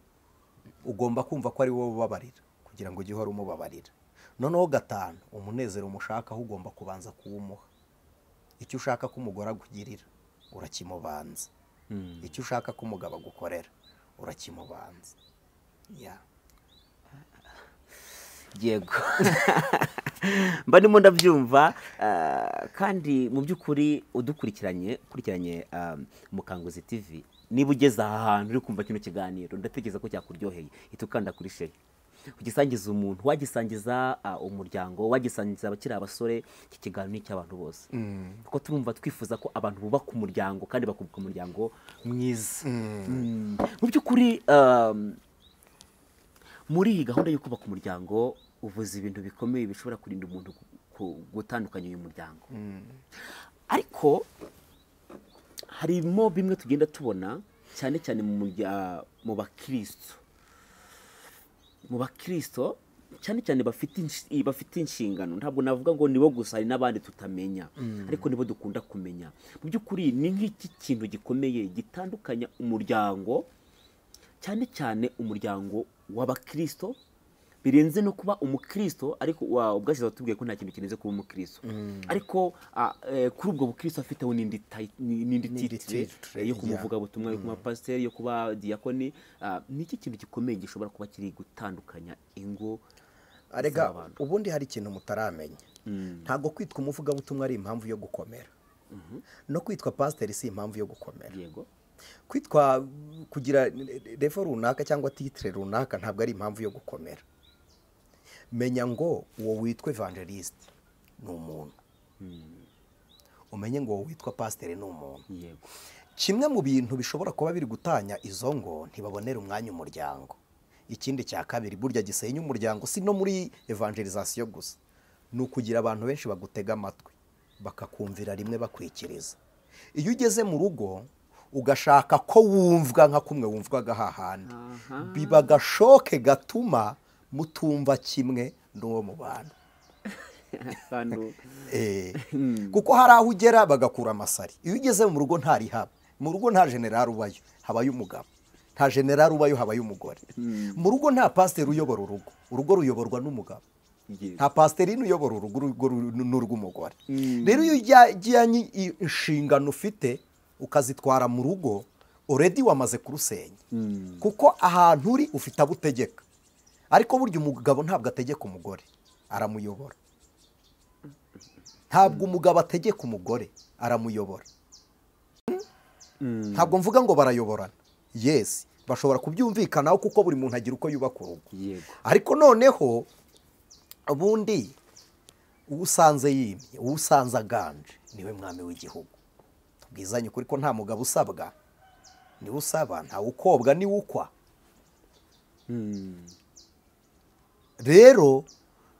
ugomba kumva ko ari wowe ubabarira kugira ngo ujye uhora umubabarira. Noneho gatanu, umunezero umushakaho ugomba kubanza kuwumuha. Icyo ushaka ko umugore agugirira urakimubanza, icyo ushaka ko umugabo agukorera urakimubanza. Yego. Mba ndimo ndabyumva, kandi mu by'ukuri ukurikiranye Umukanguzi TV, niba ugeze aha hantu uri kumva kino kiganiro, ndatekereza ko cyakuryoheye, ihita ukanda kuri share, ugisangiza umuntu, wagisangiza umuryango, wagisangiza abakiri abasore. Iki kiganiro ni icy'abantu bose, kuko turumva twifuza ko abantu bubaka umuryango kandi bakubaka umuryango mwiza. Mu by'ukuri muri iyi gahunda yo kubaka umuryango uvuze ibintu bikomeye bishobora kurinda umuntu gutandukanya uyu muryango. Ariko harimo bimwe tugenda tubona cyane cyane mu bakristo cyane cyane bafite inshingano. Ntabwo navuga ngo nibo gusa, hari n'abandi tutamenya, ariko nibo dukunda kumenya. Mu by'ukuri ni nk'iki kintu gikomeye gitandukanya umuryango, cyane cyane umuryango w'abakristo, birenze no kuba umukristo. Ariko ubwashize watubwiye ko nta kintu kineze kuba umukristo, ariko kuri ubwo bukristo afiteho n'indi titire yo kumuvuga butumwa, yo kuba pasiteri, yo kuba diyakoni. Ni iki kintu gikomeye gishobora kuba kiri gutandukanya ingo z'abantu? Ubundi hari ikintu mutaramenya. Ntabwo kwitwa umuvugabutumwa ari impamvu yo gukomera, no kwitwa pasiteri si impamvu yo gukomera. Kwitwa kugira revo runaka cyangwa titire runaka ntabwo ari impamvu yo gukomera. Menya ngo uwo witwa evangeliste ni umuntu, umenye ngo uwo witwa pasiteri ni umuntu. Kimwe mu bintu bishobora kuba biri gutanya izo ngo, ntibabonera umwanya umuryango. ikindi cya kabiri burya gisenya umuryango si no muri evangelization gusa, ni ukugira abantu benshi bagutega amatwi bakakumvira rimwe bakwikiriza. Iyo ugeze mu rugo ugashaka ko wumvwa nka kumwe wumvwaga hahandi, biba agashoke gatuma mutumva kimwe n'uwo mu bantu. Kuko hari aho ugera bagakura amasari. Iyo ugeze mu rugo ntari haba, mu rugo nta generali ubayo, habayo umugabo. Nta generali ubayo, habayo umugore. Mu rugo nta pasiteri uyobora urugo, urugo ruyoborwa n'umugabo. Nta pasiteri uyobora urugo n'urw'umugore. Rero iyo ujyanye inshingano ufite ukazitwara mu rugo, already wamaze kurusenya. Kuko ahantu uri ufite abutegeka, ariko burya umugabo ntabwo ategeka umugore, aramuyobora. Ntabwo umugabo ategeka umugore, aramuyobora. Ntabwo mvuga ngo barayoborana, yes, bashobora kubyumvikanaho kuko buri muntu agira uko yubaka urugo. Ariko noneho ubundi usanze yimye, usanze aganje niwe mwami w'igihugu. Tubwizanye ukuri ko nta mugabo usabwa, niwe usaba, nta ukobwa niwe ukwa. Rero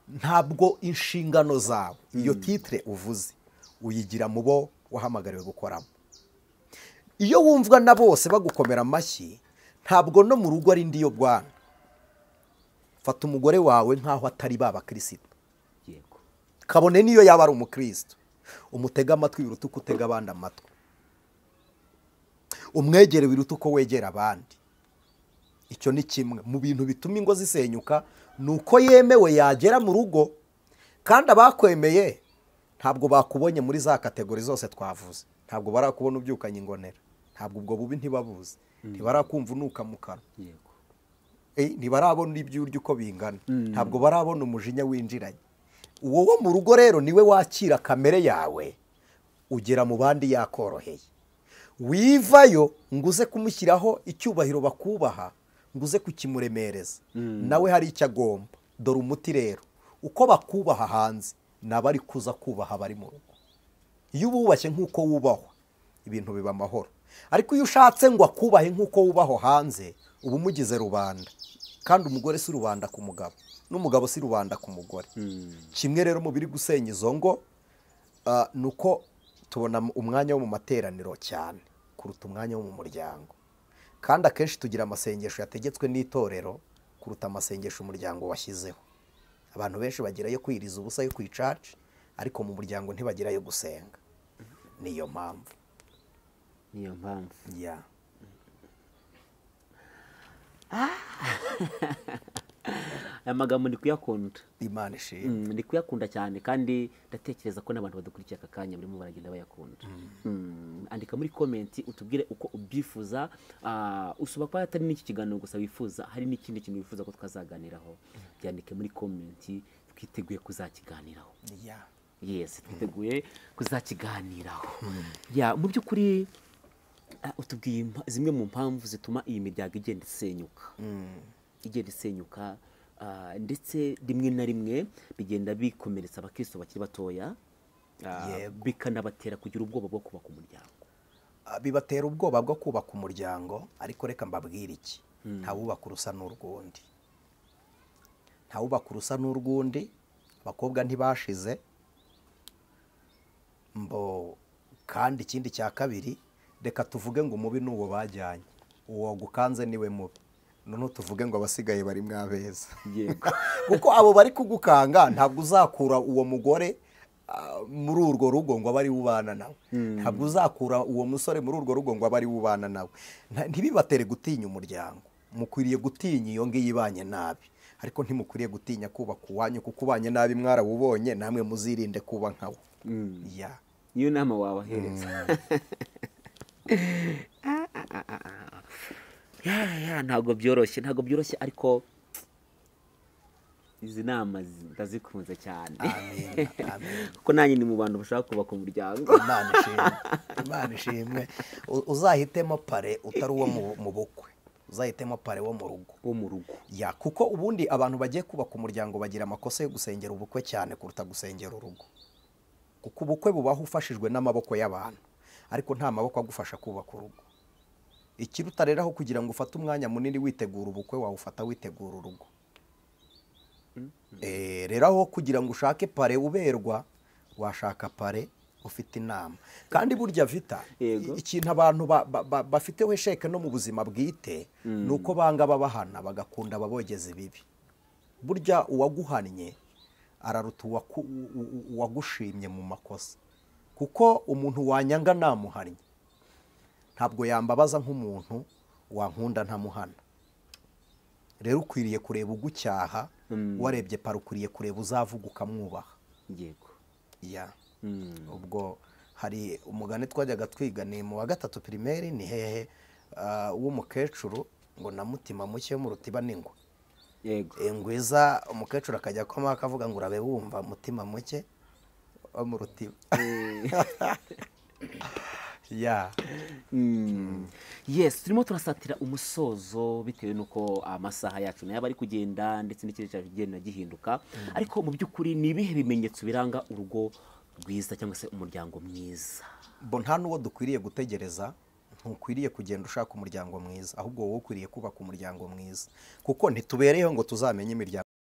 ntabwo inshingano zawe iyo titre uvuze uyigira mu bo wahamagariwe gukoramo. Iyo wumvwa na bose bagukomera amashyi, ntabwo no mu rugo ari ndiyo bwana. Fata umugore wawe nkaho atari baba Kristo, kabone niyo yaba ari umukristo, umutega amatwi biruta uko utega abandi amatwi, umwegere biruta uko wegera abandi. Icyo ni kimwe mu bintu bituma ingo zisenyuka, nuko yemewe yagera mu rugo, kandi abakwemeye ntabwo bakubonye muri za kategori zose twavuze. Ntabwo barakubona ubyukanye ingonera, ntabwo ubwo bubi ntibabuze, ntibarakumva unuka mu kanwa, ntibarabona ibyo urya uko bingana, ntabwo barabona umujinya winjiranye. Uwo wo mu rugo rero niwe wakira kamere yawe, ugera mu bandi yakoroheye. Wivayo nguze kumushyiraho icyubahiro bakubaha, nguze kukimuremereza, nawe hari icyo agomba. Dore umuti rero, uko bakubaha hanze nabari kuza kubaha bari mu rugo. Iyo ububashye nk'uko wubahwa, ibintu biba amahoro. Ariko iyo ushatse ngo akubahe nk'uko wubaho hanze, uba umugize rubanda. Kandi umugore si rubanda ku mugabo, n'umugabo si rubanda ku mugore. Kimwe rero mu biri gusenya izo ngo, nuko tubona umwanya wo mu materaniro cyane kuruta umwanya wo mu muryango. Kandi akenshi tugira amasengesho yategetswe n'itorero kuruta amasengesho umuryango washyizeho. Abantu benshi bagirayo kwiriza ubusa yo kwicaca, ariko mu muryango ntibagirayo gusenga. Niyo mpamvu. Yeah. Aya magambo ndi kuyakunda. Imana ishimwe. Ndi kuyakunda cyane, kandi ndatekereza ko n'abantu badukurikiye aka kanya barimo baragenda bayakunda. Andika muri comment utubwire uko ubyifuza. Usuba kwa atari n'iki kiganiro gusa wifuza, hari n'ikindi kintu wifuza ko twazaganiraho. Byandike muri comment, twiteguye kuzakiganiraho. Yes, twiteguye kuzakiganiraho. Mu by'ukuri utubwiye zimwe mu mpamvu zituma iyi miryango igenda isenyuka, ndetse rimwe na rimwe bigenda bikomeretsa abakristo bakiri batoya, bikanabatera kugira ubwoba bwo kubaka umuryango. Bibatera ubwoba bwo kubaka umuryango, ariko reka mbabwire iki, ntawubaka urusa n'urwundi. Ntawubaka urusa n'urwundi, abakobwa ntibashize kandi ikindi cya kabiri, reka tuvuge ngo umubi n'uwo bajyanye, uwo gukanze niwe mubi. None tuvuge ngo abasigaye bari mwabeza. Kuko abo bari kugukanga ntabwo uzakura uwo mugore muri urwo rugo ngo abari ubana nawe, ntabwo uzakura uwo musore muri urwo rugo ngo abari ubana nawe. Ntibibatere gutinya umuryango, mukwiriye gutinya iyo ngiyo ibanye nabi, ariko ntimukwiriye gutinya kubaka uwanyu, kuko ubanye nabi mwarawubonye, namwe muzirinde kuba nkawo. Niyo nama wabahereza. Ntabwo byoroshye, ariko izi nama ndazikunze cyane. Kuko nanjye ni mu bantu bashaka kubaka umuryango. Imana ishimwe. Uzahitemo pare utari uwo mu bukwe, uzahitemo pare wo mu rugo. Kuko ubundi abantu bagiye kubaka umuryango bagira amakosa yo gusengera ubukwe cyane kuruta gusengera urugo. Kuko ubukwe bubaho ufashijwe n'amaboko y'abantu, ariko nta maboko agufasha kubaka urugo. ikiruta rero aho kugira ngo ufate umwanya munini witegura ubukwe wawufata witegura urugo. Rero aho kugira ngo ushake pare uberwa washaka pare ufite inama. Kandi burya Vita ikintu abantu bafiteho sheke no mu buzima bwite ni uko banga babahana bagakunda ababogeza ibibi. Burya uwaguhannye araruta uwagushimye mu makosa, kuko umuntu wanyanga namuhannye ntabwo yambabaza nk'umuntu wankunda ntamuhana. Rero ukwiriye kureba ugucyaha, warebye pare ukwiriye kureba uzavuga ukamwubaha. Yego. Ubwo hari umugani twajyaga twiga ni mu wa 3 primaire, ni hehe w'umukecuru ngo na mutima muke mu rutiba n'ingwe. Yego. Ingwiza umukecuru akajya koma akavuga ngo urabe wumva mutima muke wo mu rutiba. Yes, turimo turasatira umusozo bitewe nuko amasaha yacu nayo bari kugenda ndetse n'ikindi cyaje kigenda gihinduka. Ariko mu by'ukuri ni ibihe bimenyetso biranga urugo rwiza cyangwa se umuryango mwiza? Nta n'uwo dukwiriye gutegereza, ntukwiriye kugenda ushaka umuryango mwiza, ahubwo wowe ukwiriye kubaka umuryango mwiza, kuko ntitubereyeho ngo tuzamenye imiryango